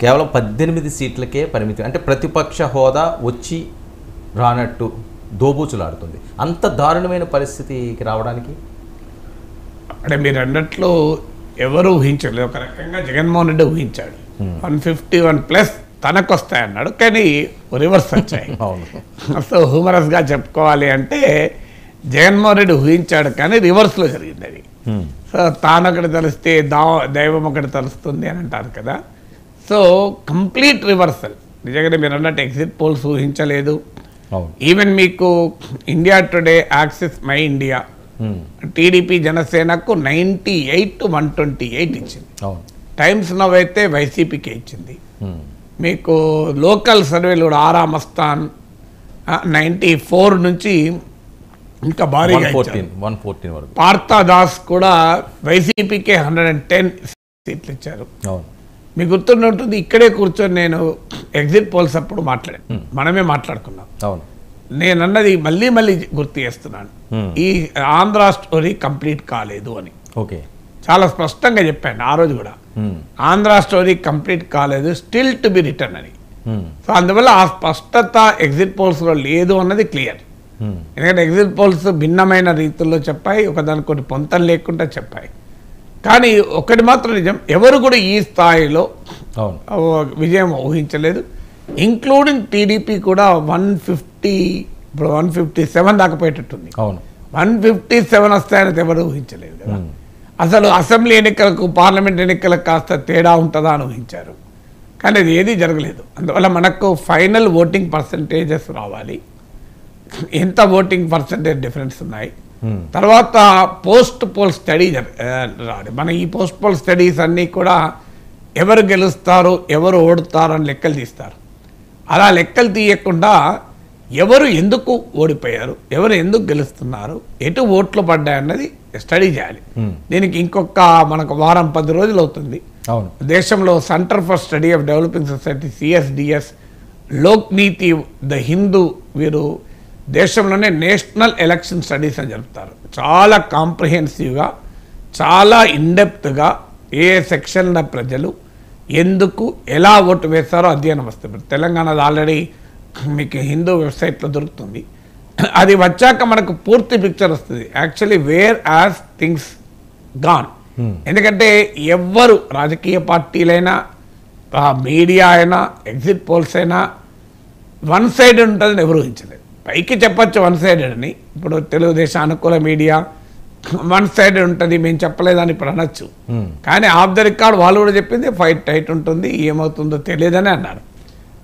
కేవలం 18 సీట్లకే పరిమితి. అంటే ప్రతిపక్ష హోదా వచ్చి రానట్టు దోబూచులాడుతుంది. అంత దారుణమైన పరిస్థితికి రావడానికి అంటే మీరు అన్నట్లు ఎవరు ఊహించలేదు. ఒక రకంగా జగన్మోహన్ రెడ్డి ఊహించాడు 151+ తనకు వస్తాయన్నాడు, కానీ రివర్స్ వచ్చాయి. సో హ్యూమరస్గా చెప్పుకోవాలి అంటే జగన్మోహన్ రెడ్డి ఊహించాడు కానీ రివర్స్లో జరిగింది అది. సో తానొకటి తలుస్తే దైవం ఒకటి తలుస్తుంది అని అంటారు కదా. So complete reversal. నిజంగానే మీరు అన్నట్టు ఎగ్జిట్ పోల్స్ ఊహించలేదు. ఈవెన్ మీకు India today, axis, my India, TDP జనసేనకు 98-128 ఇచ్చింది. టైమ్స్ నవ్ అయితే వైసీపీకి ఇచ్చింది. మీకు లోకల్ సర్వేలు కూడా ఆరామస్థాన్ 94 నుంచి ఇంకా భారీగా 114 వరకు. పార్థదాస్ కూడా వైసీపీకే 110 సీట్లు ఇచ్చారు. మీకు గుర్తుంటుంది, ఇక్కడే కూర్చొని నేను ఎగ్జిట్ పోల్స్ అప్పుడు మాట్లాడాను, మనమే మాట్లాడుకున్నాం. నేను అన్నది మళ్ళీ గుర్తు చేస్తున్నాను, ఈ ఆంధ్ర స్టోరీ కంప్లీట్ కాలేదు అని చాలా స్పష్టంగా చెప్పాను ఆ రోజు కూడా. ఆంధ్ర స్టోరీ కంప్లీట్ కాలేదు, స్టిల్ టు బి రిటర్న్ అని. సో అందువల్ల ఆ స్పష్టత ఎగ్జిట్ పోల్స్లో లేదు అన్నది క్లియర్. ఎందుకంటే ఎగ్జిట్ పోల్స్ భిన్నమైన రీతుల్లో చెప్పాయి, ఒకదానికి కొన్ని పొంతలు లేకుండా చెప్పాయి. కానీ ఒకటి మాత్రం నిజం, ఎవరు కూడా ఈ స్థాయిలో విజయం ఊహించలేదు. ఇంక్లూడింగ్ టీడీపీ కూడా 150, ఇప్పుడు 157 దాకా పోయేటట్టుంది. 157 వస్తాయని ఎవరు ఊహించలేదు కదా. అసలు అసెంబ్లీ ఎన్నికలకు, పార్లమెంట్ ఎన్నికలకు కాస్త తేడా ఉంటుందా అని ఊహించారు, కానీ అది ఏదీ జరగలేదు. అందువల్ల మనకు ఫైనల్ ఓటింగ్ పర్సంటేజెస్ రావాలి, ఎంత ఓటింగ్ పర్సంటేజ్ డిఫరెన్స్ ఉన్నాయి. తర్వాత పోస్ట్ పోల్ స్టడీ రావాలి. మన ఈ పోస్ట్ పోల్ స్టడీస్ అన్నీ కూడా ఎవరు గెలుస్తారు, ఎవరు ఓడుతారు అని లెక్కలు తీస్తారు. అలా లెక్కలు తీయకుండా ఎవరు ఎందుకు ఓడిపోయారు, ఎవరు ఎందుకు గెలుస్తున్నారు, ఎటు ఓట్లు పడ్డాయన్నది స్టడీ చేయాలి. దీనికి ఇంకొక మనకు వారం 10 రోజులు అవుతుంది. దేశంలో centre for study of developing society, CSDS, Lokniti, the Hindu, వీరు దేశంలోనే నేషనల్ ఎలక్షన్ స్టడీస్ అని జరుపుతారు. చాలా కాంప్రిహెన్సివ్గా, చాలా ఇన్డెప్త్గా ఏ సెక్షన్ల ప్రజలు ఎందుకు ఎలా ఓటు వేస్తారో అధ్యయనం వస్తుంది. తెలంగాణలో ఆల్రెడీ మీకు హిందూ వెబ్సైట్లో దొరుకుతుంది. అది వచ్చాక మనకు పూర్తి పిక్చర్ వస్తుంది actually where as things gone. ఎందుకంటే ఎవ్వరు, రాజకీయ పార్టీలైనా, మీడియా అయినా, ఎగ్జిట్ పోల్స్ అయినా వన్ సైడ్ ఉంటుందని ఎవరు ఊహించలేదు. పైకి చెప్పచ్చు వన్ సైడెడ్ అని, ఇప్పుడు తెలుగుదేశం అనుకూల మీడియా వన్ సైడెడ్ ఉంటుంది, మేము చెప్పలేదని ఇప్పుడు అనొచ్చు. కానీ ఆఫ్ ద రికార్డ్ వాళ్ళు కూడా చెప్పింది ఫైట్ టైట్ ఉంటుంది, ఏమవుతుందో తెలియదని అన్నారు.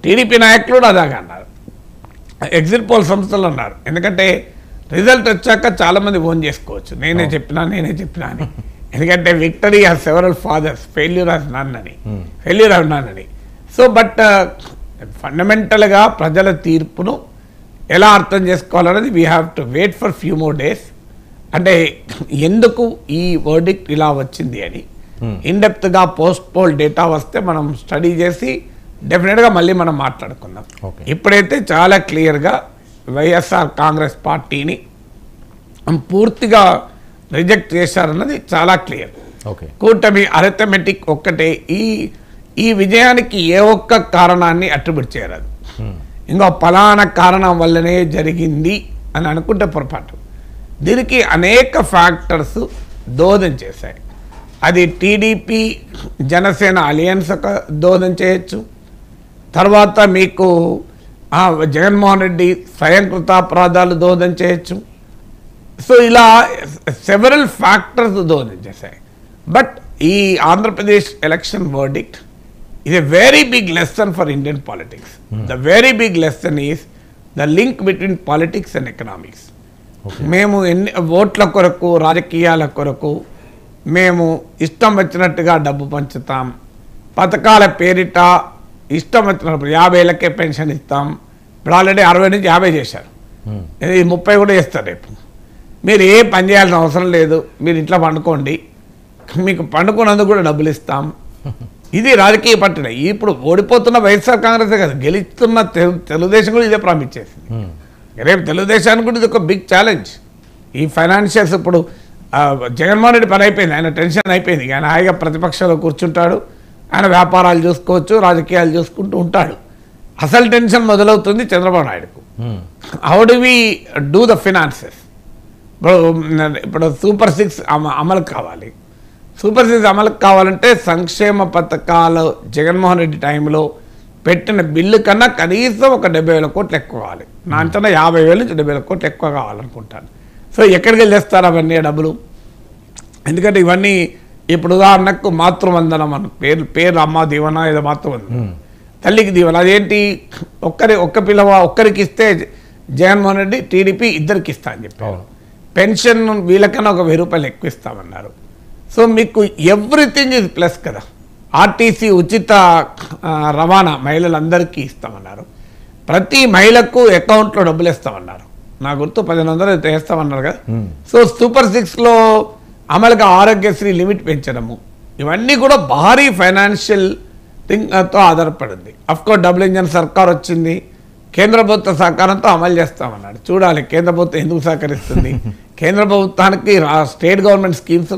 టీడీపీ నాయకులు కూడా అలాగే అన్నారు, ఎగ్జిట్ పోల్ సంస్థలు అన్నారు. ఎందుకంటే రిజల్ట్ వచ్చాక చాలామంది ఓన్ చేసుకోవచ్చు, నేనే చెప్పినా అని. ఎందుకంటే victory has several fathers, failure has none అని. సో బట్ ఫండమెంటల్గా ప్రజల తీర్పును ఎలా అర్థం చేసుకోవాలనేది we have to wait for few more days. అంటే ఎందుకు ఈ వర్డిక్ట్ ఇలా వచ్చింది అని ఇన్డెప్త్గా పోస్ట్ పోల్ డేటా వస్తే మనం స్టడీ చేసి డెఫినెట్గా మళ్ళీ మనం మాట్లాడుకుందాం. ఇప్పుడైతే చాలా క్లియర్గా వైఎస్ఆర్ కాంగ్రెస్ పార్టీని పూర్తిగా రిజెక్ట్ చేశారన్నది చాలా క్లియర్. కూటమి అరిథమెటిక్ ఒక్కటే ఈ విజయానికి ఏ ఒక్క కారణాన్ని అట్రిబ్యూట్ చేయరాదు. ఇంకో ఫలానా కారణం వల్లనే జరిగింది అని అనుకుంటే పొరపాటు. దీనికి అనేక ఫ్యాక్టర్స్ దోహదం చేశాయి. అది టీడీపీ జనసేన అలయన్స్ ఒక దోహదం చేయొచ్చు, తర్వాత మీకు జగన్మోహన్ రెడ్డి స్వయంకృతాపరాధాలు దోహదం చేయొచ్చు. సో ఇలా సెవరల్ ఫ్యాక్టర్స్ దోహదం చేశాయి. బట్ ఈ Andhra Pradesh election verdict is a very big lesson for Indian politics. The very big lesson is the link between politics and economics. మేము ఓట్ల కొరకు, రాజకీయాల కొరకు మేము ఇష్టం వచ్చినట్టుగా డబ్బు పంచుతాం, పథకాల పేరిట ఇష్టం వచ్చినప్పుడు 50,000కే పెన్షన్ ఇస్తాం. ఇప్పుడు ఆల్రెడీ 60 నుంచి 50 చేశారు, ఇది 30 కూడా చేస్తారు రేపు. మీరు ఏ పని చేయాల్సిన అవసరం లేదు, మీరు ఇంట్లో పండుకోండి, మీకు పండుకున్నందుకు కూడా డబ్బులు ఇస్తాం. ఇది రాజకీయ పట్టిన. ఇప్పుడు ఓడిపోతున్న వైఎస్ఆర్ కాంగ్రెస్ కదా, గెలుస్తున్న తెలుగుదేశం కూడా ఇదే ప్రామిస్ చేసింది. రేపు తెలుగుదేశానికి కూడా ఇది ఒక బిగ్ ఛాలెంజ్. ఈ ఫైనాన్షియల్స్ ఇప్పుడు జగన్మోహన్ రెడ్డి పని అయిపోయింది, ఆయన టెన్షన్ అయిపోయింది, ఆయన హాయిగా ప్రతిపక్షంలో కూర్చుంటాడు, ఆయన వ్యాపారాలు చూసుకోవచ్చు, రాజకీయాలు చూసుకుంటూ ఉంటాడు. అసలు టెన్షన్ మొదలవుతుంది చంద్రబాబు నాయుడుకు. How do we do the finances? ఇప్పుడు సూపర్ 6 అమలు కావాలి. సూపర్ 6 అమలు కావాలంటే సంక్షేమ పథకాలు జగన్మోహన్ రెడ్డి టైంలో పెట్టిన బిల్లు కన్నా కనీసం ఒక 70,000 కోట్లు ఎక్కువ కావాలి. నా అంచనా 50,000 నుంచి 70,000 కోట్లు ఎక్కువ కావాలనుకుంటాను. సో ఎక్కడికి వెళ్ళేస్తారు అవన్నీ డబ్బులు? ఎందుకంటే ఇవన్నీ ఇప్పుడు ఉదాహరణకు మాతృవందనం అని పేరు అమ్మ దీవెన ఏదో మాతృవందనం, తల్లికి దీవెన. అదేంటి? ఒక్కరికి ఇస్తే జగన్మోహన్ రెడ్డి టీడీపీ ఇద్దరికి ఇస్తా అని చెప్పారు. పెన్షన్ వీళ్ళకన్నా ఒక 1000 రూపాయలు ఎక్కువ ఇస్తామన్నారు. సో మీకు ఎవ్రీథింగ్ ఇస్ ప్లస్ కదా. ఆర్టీసీ ఉచిత రవాణా మహిళలందరికీ ఇస్తామన్నారు. ప్రతి మహిళకు అకౌంట్లో డబ్బులు ఇస్తామన్నారు. నా గుర్తు 1,500 వేస్తామన్నారు కదా. సో సూపర్ 6లో అమలుగా ఆరోగ్యశ్రీ లిమిట్ పెంచడము, ఇవన్నీ కూడా భారీ ఫైనాన్షియల్ థింగ్తో ఆధారపడింది. అఫ్కోర్స్ డబుల్ ఇంజన్ సర్కార్ వచ్చింది, కేంద్ర ప్రభుత్వ సహకారంతో అమలు చేస్తామన్నాడు. చూడాలి కేంద్ర ప్రభుత్వం ఎందుకు సహకరిస్తుంది. కేంద్ర ప్రభుత్వానికి స్టేట్ గవర్నమెంట్ స్కీమ్స్